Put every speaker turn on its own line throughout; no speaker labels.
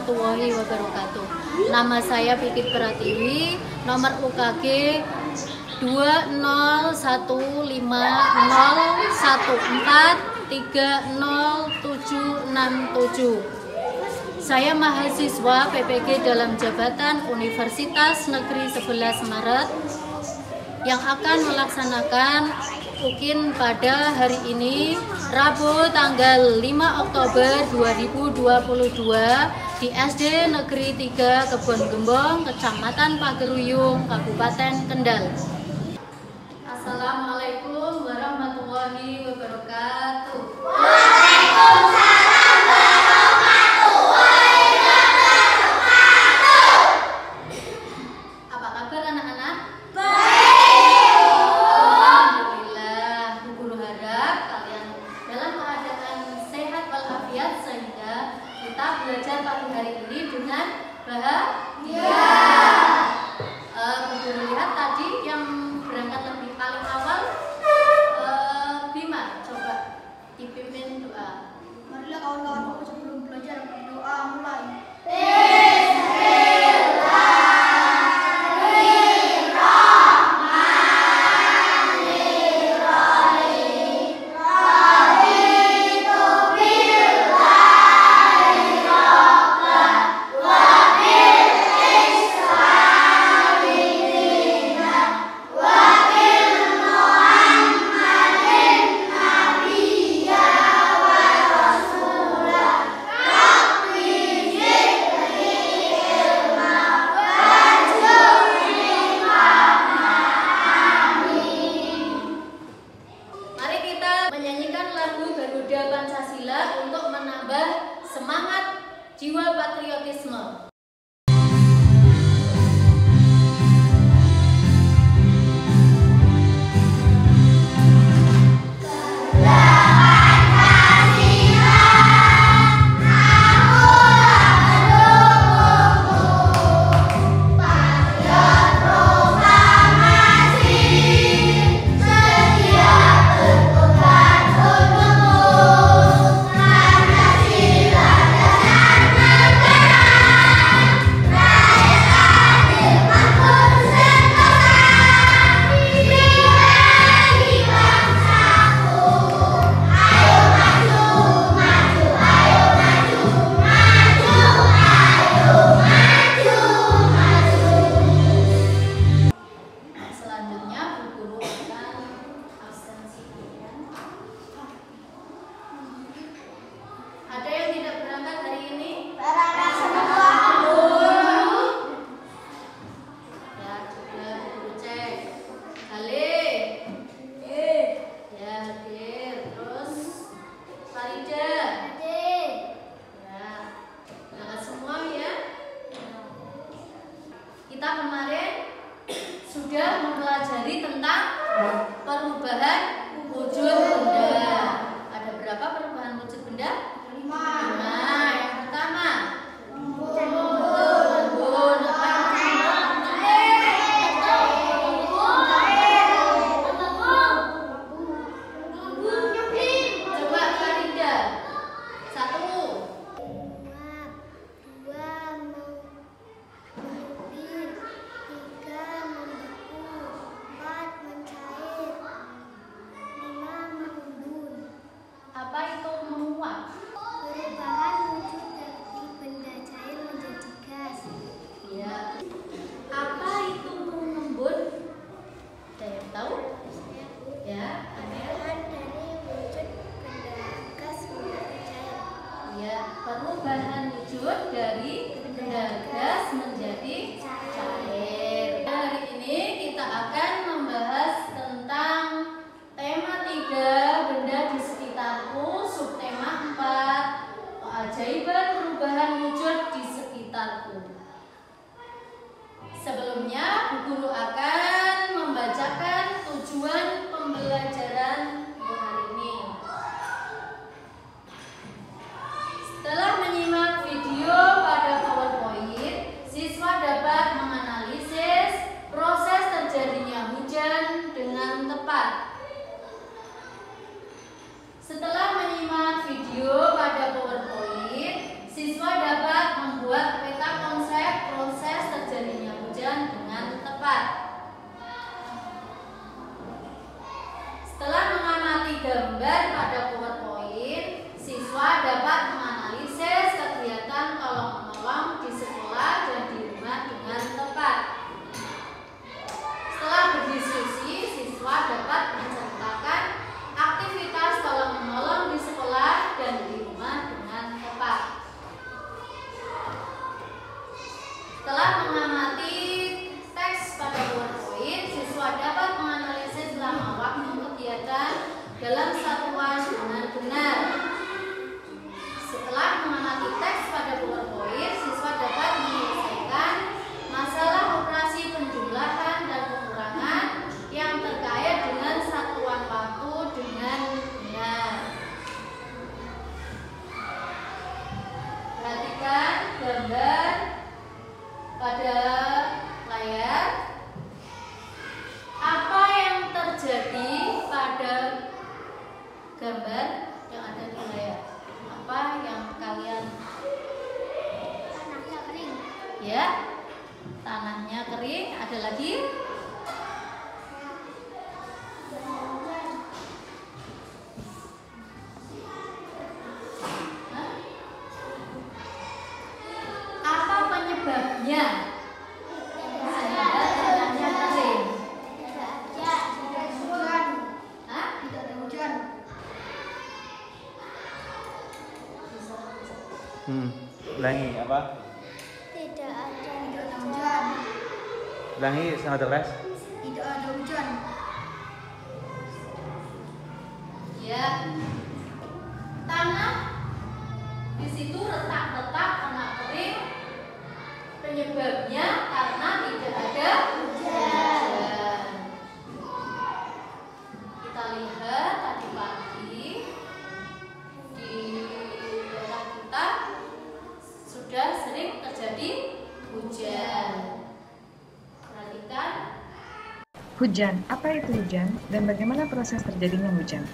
warahmatullahi wabarakatuh. Nama saya Pipit Pratiwi, nomor UKG 2015014300767. Saya mahasiswa PPG dalam jabatan Universitas Negeri 11 Maret yang akan melaksanakan UKIN pada hari ini, Rabu tanggal 5 Oktober 2022 di SD Negeri 3 Kebon Gembong, Kecamatan Pageruyung, Kabupaten Kendal. Assalamualaikum warahmatullahi wabarakatuh. Waalaikumsalam warahmatullahi wabarakatuh. Apa kabar anak-anak? Baik. Alhamdulillah. Bu Guru harap kalian dalam keadaan sehat walafiat sehingga kita belajar pagi hari ini dengan bahagia. Bu Guru lihat tadi yang berangkat lebih paling awal Bima, coba dipimpin doa.
Marilah kawan-kawanku sebelum belajar berdoa mulai. Pancasila untuk menambah semangat jiwa patriotisme. Kita kemarin sudah mempelajari tentang perubahan wujud benda. Ada berapa perubahan wujud benda? 5. Yang pertama,
Setelah mengamati teks pada PowerPoint, siswa dapat menganalisis selama waktu kegiatan dalam satuan dengan benar. Setelah mengamati teks pada PowerPoint, siswa dapat menyelesaikan masalah operasi penjumlahan dan pengurangan yang terkait dengan satuan waktu dengan benar. Perhatikan gambar pada layar. Apa yang terjadi pada gambar yang ada di layar? Apa yang kalian?
Tanahnya kering.
Ya, tanahnya kering. Ada lagi? Hah? Apa penyebabnya? Sehingga tanahnya kering.
Tidak ada hujan.
Hah?
Tidak ada hujan.
Ulangi apa?
Tidak ada hujan.
Ulangi sangat jelas.
Tidak ada hujan.
Ya, tanah di situ retak-retak, tanah kering. Penyebabnya karena tidak ada hujan. Kita lihat tadi pagi di daerah kita sudah sering terjadi hujan. Perhatikan.
Hujan, apa itu hujan dan bagaimana proses terjadinya hujan?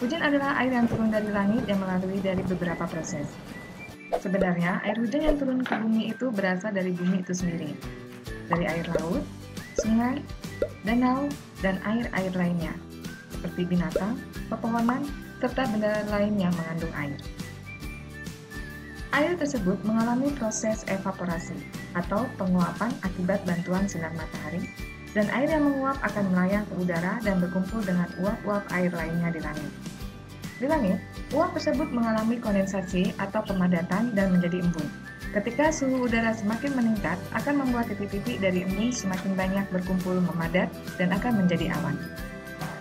Hujan adalah air yang turun dari langit yang melalui dari beberapa proses. Sebenarnya, air hujan yang turun ke bumi itu berasal dari bumi itu sendiri, dari air laut, sungai, danau, dan air-air lainnya, seperti binatang, pepohonan, serta benda lain yang mengandung air. Air tersebut mengalami proses evaporasi atau penguapan akibat bantuan sinar matahari, dan air yang menguap akan melayang ke udara dan berkumpul dengan uap-uap air lainnya di langit. Di langit, uap tersebut mengalami kondensasi atau pemadatan dan menjadi embun. Ketika suhu udara semakin meningkat, akan membuat titik-titik dari embun semakin banyak berkumpul memadat dan akan menjadi awan.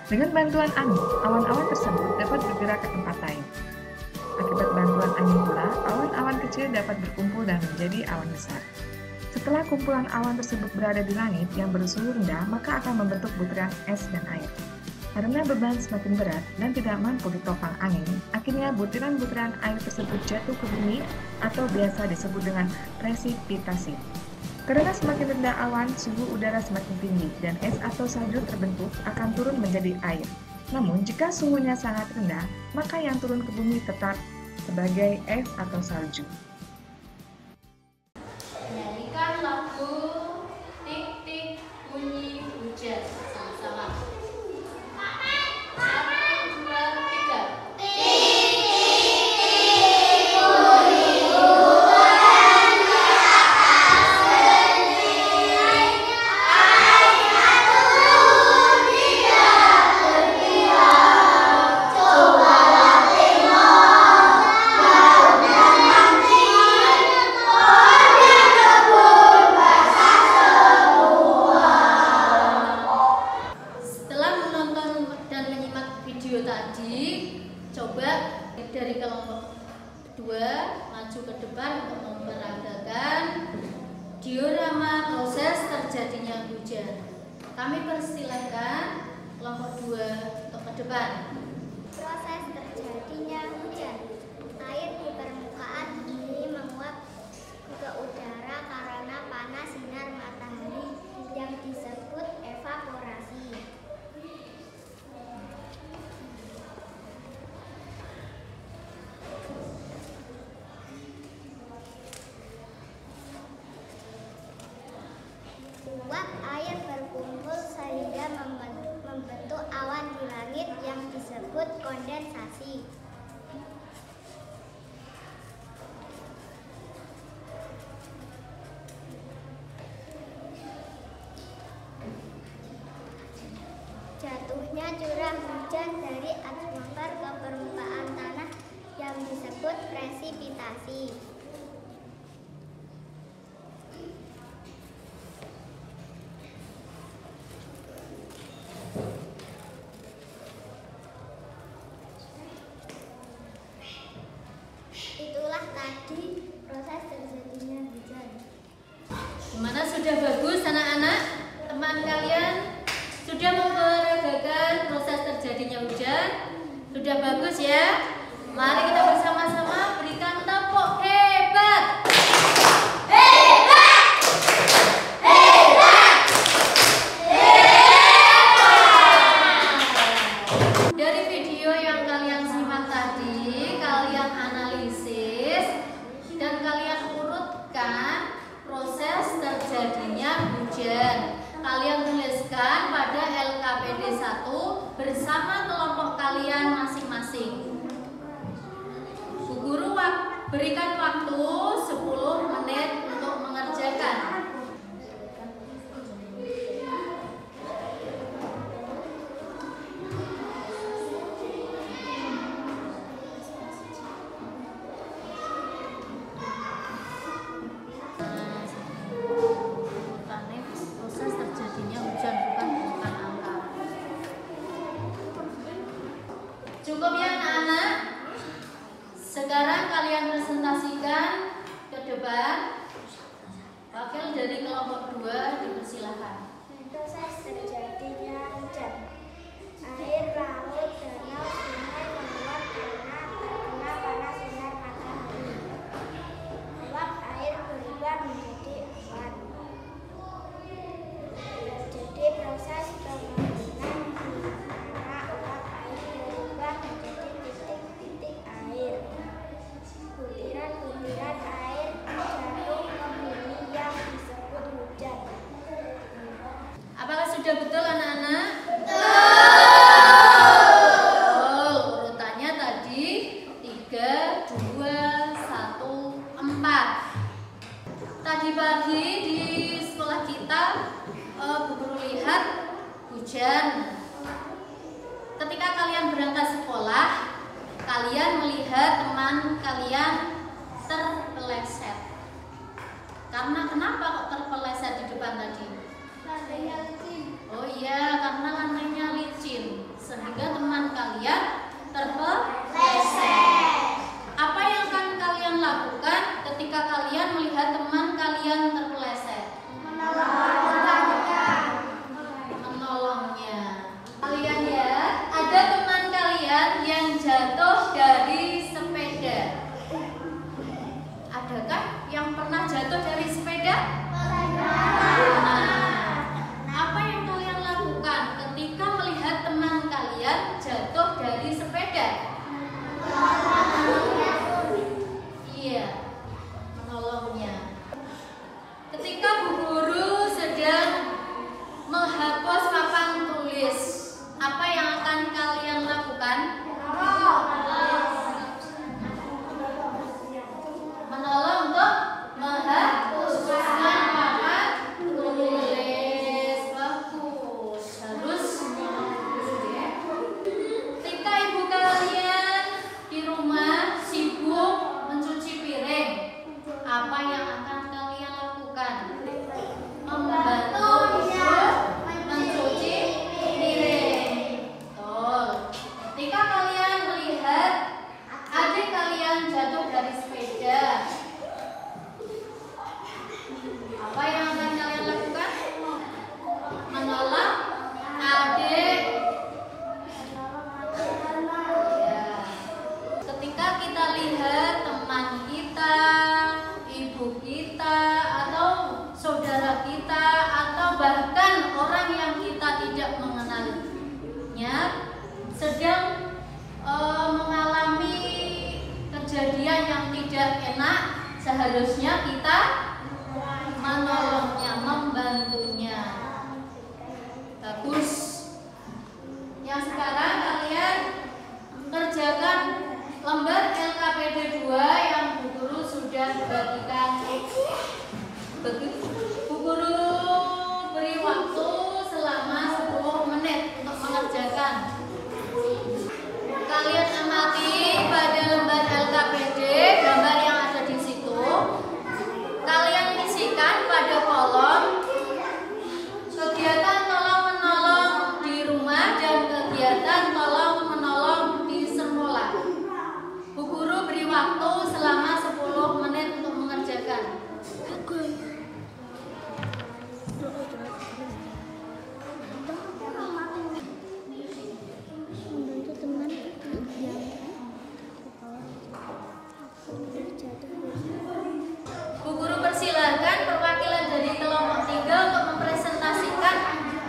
Dengan bantuan angin, awan-awan tersebut dapat bergerak ke tempat lain. Akibat bantuan angin pula, awan-awan kecil dapat berkumpul dan menjadi awan besar. Setelah kumpulan awan tersebut berada di langit yang bersuhu rendah, maka akan membentuk butiran es dan air. Karena beban semakin berat dan tidak mampu ditopang angin, akhirnya butiran-butiran air tersebut jatuh ke bumi atau biasa disebut dengan presipitasi. Karena semakin rendah awan, suhu udara semakin tinggi dan es atau salju terbentuk akan turun menjadi air. Namun, jika suhunya sangat rendah, maka yang turun ke bumi tetap sebagai es atau salju.
Nyanyikan lagu Tik Tik Bunyi Hujan sama-sama. 1, 2, 3. Setelah menonton dan menyimak video tadi, coba dari kelompok 2 maju ke depan untuk memperagakan diorama proses terjadinya hujan. Kami persilahkan kelompok 2 untuk ke depan.
Proses terjadinya hujan. Air di permukaan bumi menguap ke udara karena panas sinar matahari yang disebut evaporasi. Uap air berkumpul sehingga membentuk awan di langit yang disebut kondensasi. Jatuhnya curah hujan dari atmosfer ke permukaan tanah yang disebut presipitasi.
sudah bagus anak-anak? Teman kalian sudah memperagakan proses terjadinya hujan? Sudah bagus ya? Mari kita bersama-sama berikan tepuk hebat. Hebat! Hebat! Hebat! Dari video yang kalian simak tadi, kalian analisis dan kalian urutkan proses terjadinya hujan. Kalian tuliskan pada LKPD 1 bersama kelompok kalian masing-masing. Bu Guru berikan waktu 10 menit untuk mengerjakan. Proses terjadinya hujan, bukan angka. Cukup ya anak-anak? Sekarang kalian presentasikan ke depan. Wakil dari kelompok 2 dipersilahkan.
Proses terjadinya hujan. Air laut, danau, sungai menguap karena terkena panas sinar matahari. Uap air berubah menjadi awan. Terjadi proses pembangunan di mana uap air berubah menjadi titik-titik air. Butiran-butiran air jatuh ke bumi yang disebut hujan.
Apakah sudah betul anak-anak? Betul. Urutannya tadi 3, 2, 1, 4. Tadi pagi di sekolah kita Bu Guru lihat hujan. Ketika kalian berangkat sekolah, kalian melihat teman kalian terpeleset. Karena kenapa kok terpeleset di depan tadi?
Lantainya licin.
Oh iya, karena lantainya licin, sehingga teman kalian terpeleset. Apa yang akan kalian lakukan ketika kalian melihat teman kalian terpeleset? Menolongnya. Kalian ya, ada teman kalian yang jatuh dari sepeda. Adakah yang pernah jatuh dari sepeda? Apa yang kalian lakukan ketika melihat teman kalian jatuh dari sepeda? Iya, menolongnya.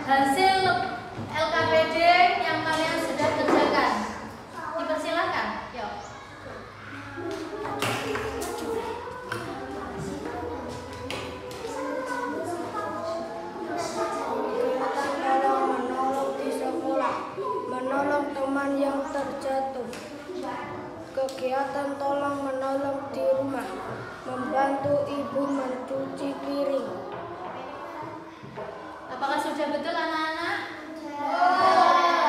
hasil LKPD yang kalian sudah kerjakan. Dipersilakan. Yuk.
Menolong di sekolah, menolong teman yang terjatuh. Kegiatan tolong menolong di rumah, membantu ibu mencuci piring.
Apakah sudah betul anak-anak?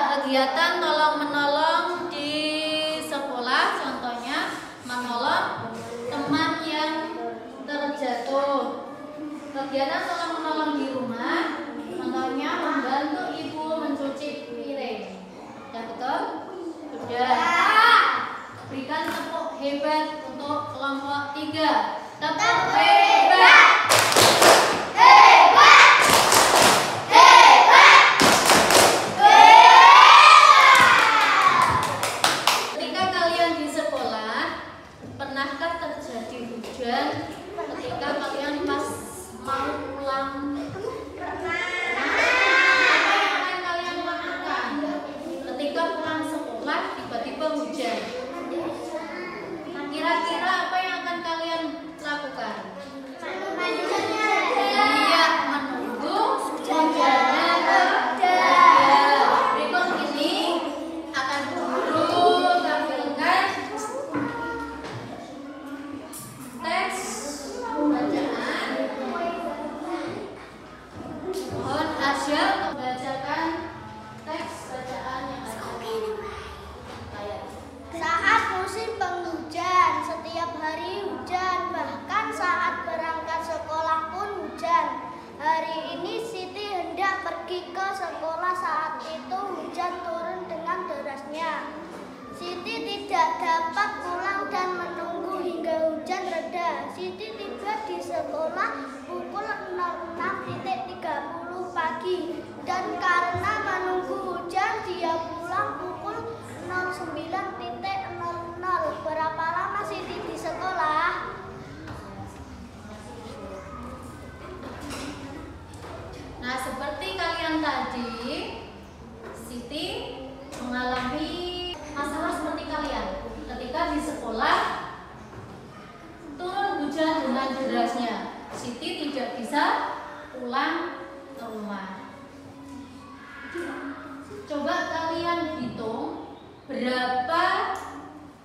Kegiatan tolong menolong di sekolah, contohnya menolong teman yang terjatuh. Kegiatan tolong menolong di rumah, contohnya membantu ibu mencuci piring. Sudah betul? Sudah. Berikan tepuk hebat untuk kelompok 3. Tepuk hebat. Hebat. Hebat. Ketika kalian di sekolah, pernahkah terjadi hujan ketika kalian pas mau pulang? Apa yang akan kalian lakukan ketika pulang sekolah tiba-tiba hujan? Kira-kira apa yang akan kalian lakukan? Iya, menunggu hujannya reda. Berikut ini akan guru tampilkan teks bacaan. Mohon Asya untuk membacakan teks bacaan yang ada.
Saat musim penghujan, setiap hari hujan, bahkan saat berangkat sekolah pun hujan. Hari ini Siti hendak pergi ke sekolah, saat itu hujan turun dengan derasnya. Siti tidak dapat pulang dan menunggu hingga hujan reda. Siti tiba di sekolah pukul 06.30 pagi dan karena menunggu hujan dia pulang pukul 09.00. Berapa lama Siti di sekolah?
Nah, seperti kalian tadi, Siti mengalami masalah seperti kalian. Ketika di sekolah turun hujan dengan derasnya, Siti tidak bisa pulang ke rumah. Coba kalian hitung berapa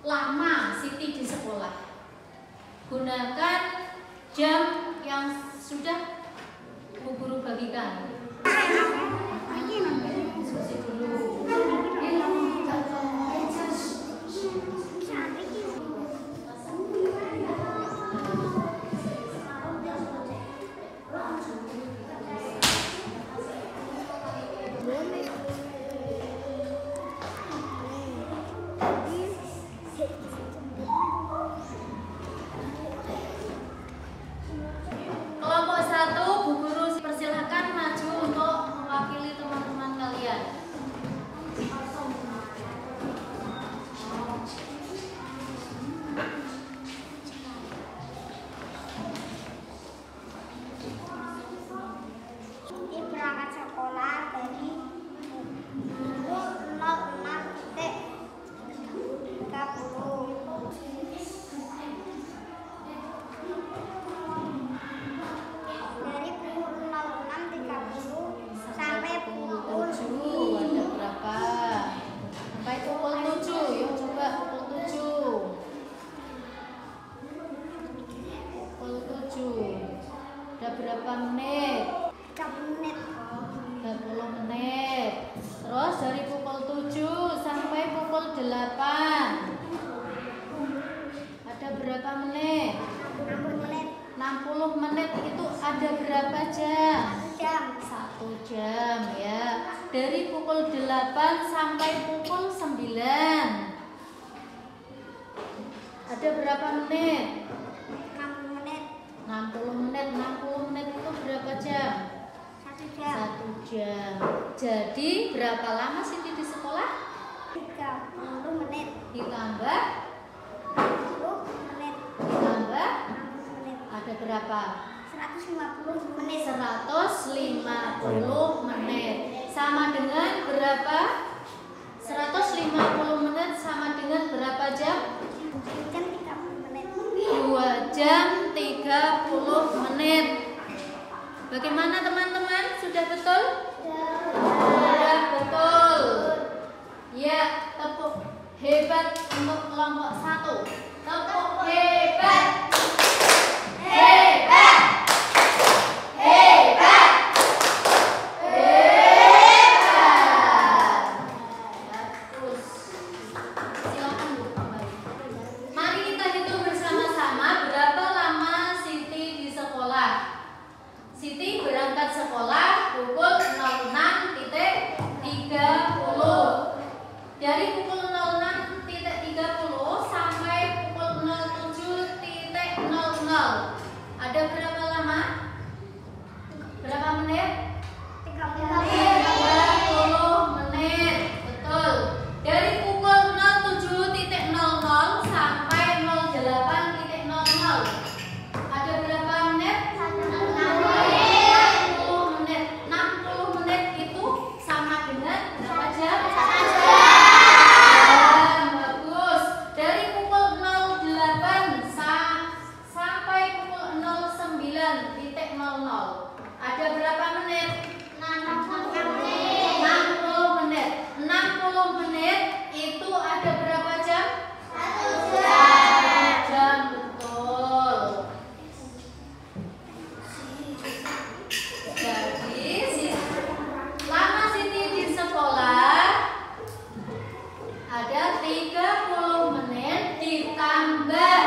lama Siti di sekolah. Gunakan jam yang sudah Bu Guru bagikan. Diskusi dulu. Kelompok 1, Bu Guru persilahkan maju untuk mewakili teman-teman kalian.
Siti berangkat sekolah dari pukul 06.30. Dari pukul 06.30 sampai pukul
7 ada berapa? Sampai pukul 7, yuk coba pukul 7. Pukul 7. Ada berapa menit?
30 menit.
30 menit. Terus dari pukul 7 sampai pukul 8. Ada berapa menit?
60 menit.
60 menit itu ada berapa jam?
1 jam.
1 jam ya. Dari pukul 8 sampai pukul 9. Ada berapa menit?
60 menit.
60 menit. 60 menit itu berapa jam?
1 jam.
1 jam. Jadi berapa lama Siti di sekolah?
30 menit.
Ditambah
10 menit.
ditambah
60 menit.
ada berapa?
100 150 menit.
150 menit. Sama dengan berapa? 150 menit sama dengan berapa jam?
2 jam 30 menit.
2 jam 30 menit. Bagaimana teman-teman? Sudah betul? Sudah betul. Ya, tepuk hebat untuk kelompok 1. Tepuk hebat. Hebat. Hebat. Hebat. Bagus. Silakan Bu kembali. Mari kita hitung bersama-sama berapa lama Siti di sekolah. Siti berangkat sekolah pukul 06.30. Dari pukul 06.30 sampai pukul 07.00. Ada berapa lama? Berapa menit? 30 menit. Betul. Dari pukul 07.00 sampai 08.00. Ada berapa menit? 60 menit. 60 menit itu sama dengan berapa jam? Bagus. Dari pukul 08 sampai pukul 09.00. Ada berapa menit? 60 menit. 60 menit itu ada berapa jam? 1 jam. Betul. Jadi lama Siti di sekolah ada 30 menit ditambah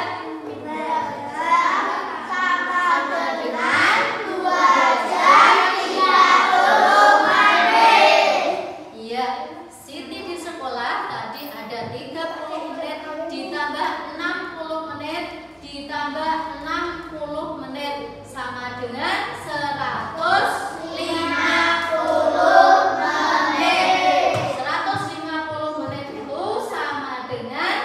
sama dengan 2 jam 30 menit. Iya, Siti di sekolah tadi ada 30 menit ditambah 60 menit ditambah 60 menit sama dengan 150 menit. 150 menit itu sama dengan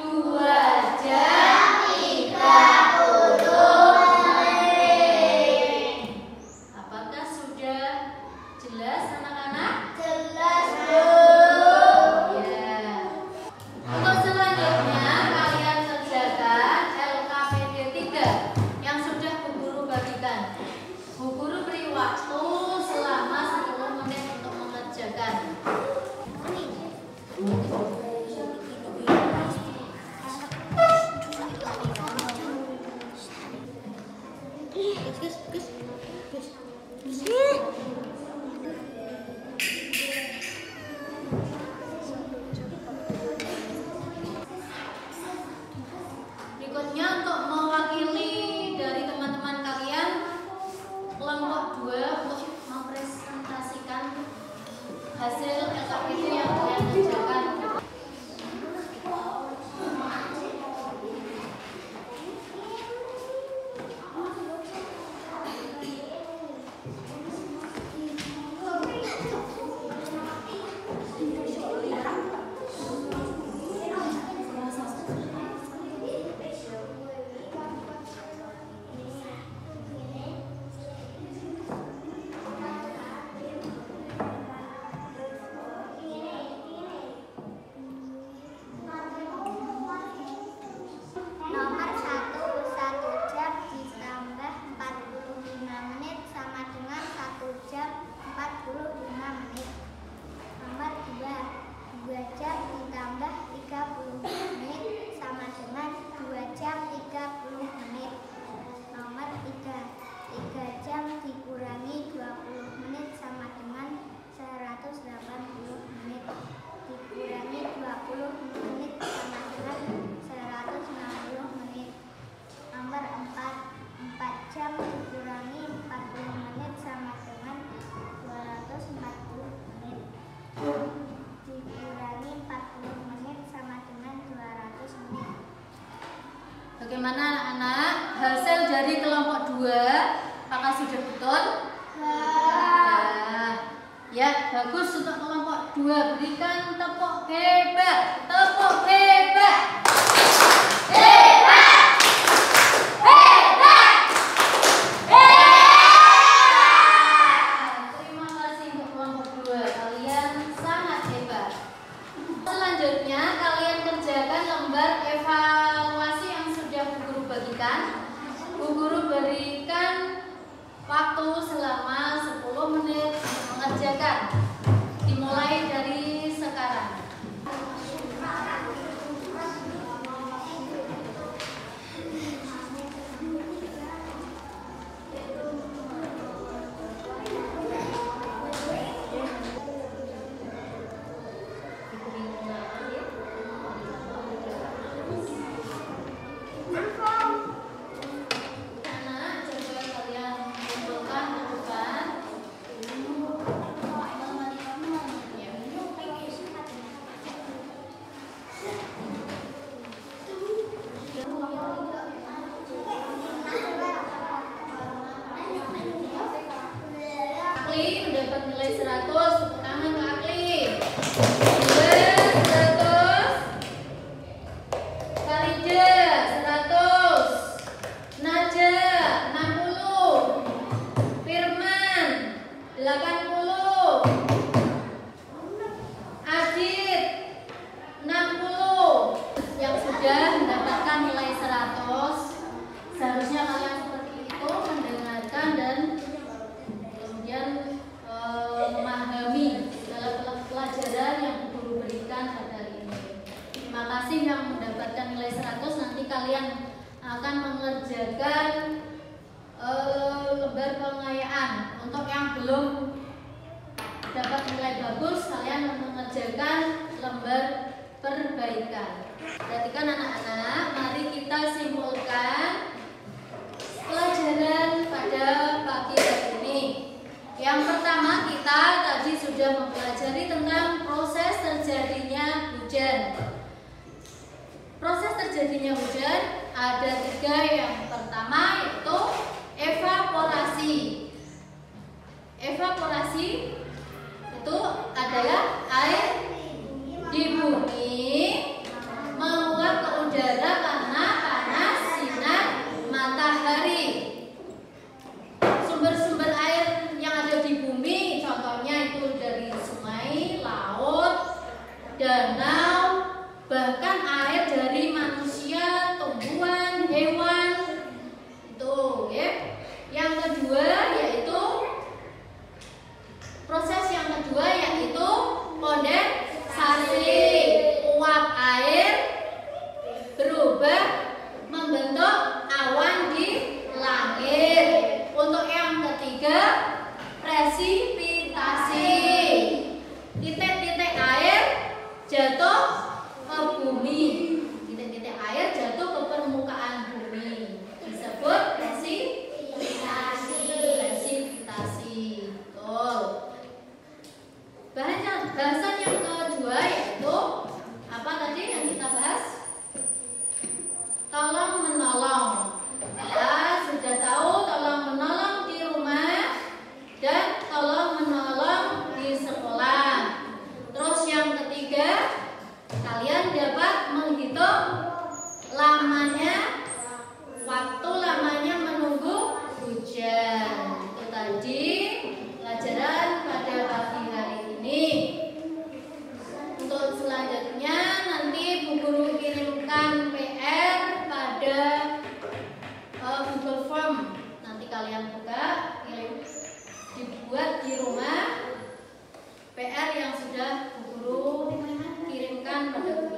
2 jam 30 menit. Apakah sudah jelas anak-anak?
Jelas, Bu.
Ya. Untuk selanjutnya kalian kerjakan LKPD 3 yang sudah Bu Guru bagikan. Bu Guru beri waktu selama 10 menit untuk mengerjakan. Berikutnya untuk mewakili dari teman-teman kalian kelompok 2 untuk mempresentasikan hasil LKPD yang kalian kerjakan.
Nomor 1 jam ditambah 45 menit sama dengan 1 jam 45 menit. Nomor 2 jam ditambah 30 menit sama dengan 2 jam 30 menit. Nomor 3 jam dikurangi 20 menit sama dengan 180 menit. Dikurangi 20 menit sama dengan 160 menit. Nomor 4 jam dikurangi 40 menit sama dengan 240 menit. Dikurangi 40 menit sama dengan 200 menit.
Bagaimana anak-anak? Hasil dari kelompok 2 apakah sudah betul? Ya, bagus untuk kelompok 2. Berikan tepuk hebat. Tepuk hebat. Hebat. Hebat. Hebat. mengerjakan. Dimulai dari sekarang. Akli mendapat nilai 100, tepuk tangan ke Akli. 100. Khalija 100. Naja 60. Firman 80. Adit 60. Yang sudah mendapatkan nilai 100, seharusnya kalian seperti itu mendengarkan dan memahami segala pelajaran yang guru berikan pada hari ini. Terima kasih yang mendapatkan nilai 100. Nanti kalian akan mengerjakan lembar pengayaan. Untuk yang belum dapat nilai bagus, kalian mengerjakan lembar perbaikan. Perhatikan anak-anak, mari kita simpulkan pelajaran pada pagi hari ini. Yang pertama, kita tadi sudah mempelajari tentang proses terjadinya hujan. Proses terjadinya hujan ada 3. Yang pertama yaitu evaporasi. Evaporasi itu adalah air di bumi menguap ke udara karena panas sinar matahari. Sumber-sumber air yang ada di bumi contohnya itu dari sungai, laut, danau, bahkan air dari manusia, tumbuhan, hewan. Itu ya. Yang kedua yaitu proses yang kedua yaitu kondensasi. Uap air berubah membentuk awan di langit. Untuk yang ketiga, presipitasi. Titik-titik air jatuh ke bumi. Titik-titik air jatuh ke permukaan bumi. Disebut presipitasi. Presipitasi. Betul. Bahasan yang kedua yaitu apa tadi yang kita bahas? Tolong menolong. Kita sudah tahu tolong menolong di rumah dan tolong menolong di sekolah. Terus yang ketiga, kalian dapat menghitung waktu lamanya menunggu hujan. Itu tadi pelajaran pada pagi hari ini. Untuk selanjutnya nanti Bu Guru kirimkan PR pada Google Form. Nanti kalian buka, dibuat di rumah PR yang sudah Bu Guru kirimkan pada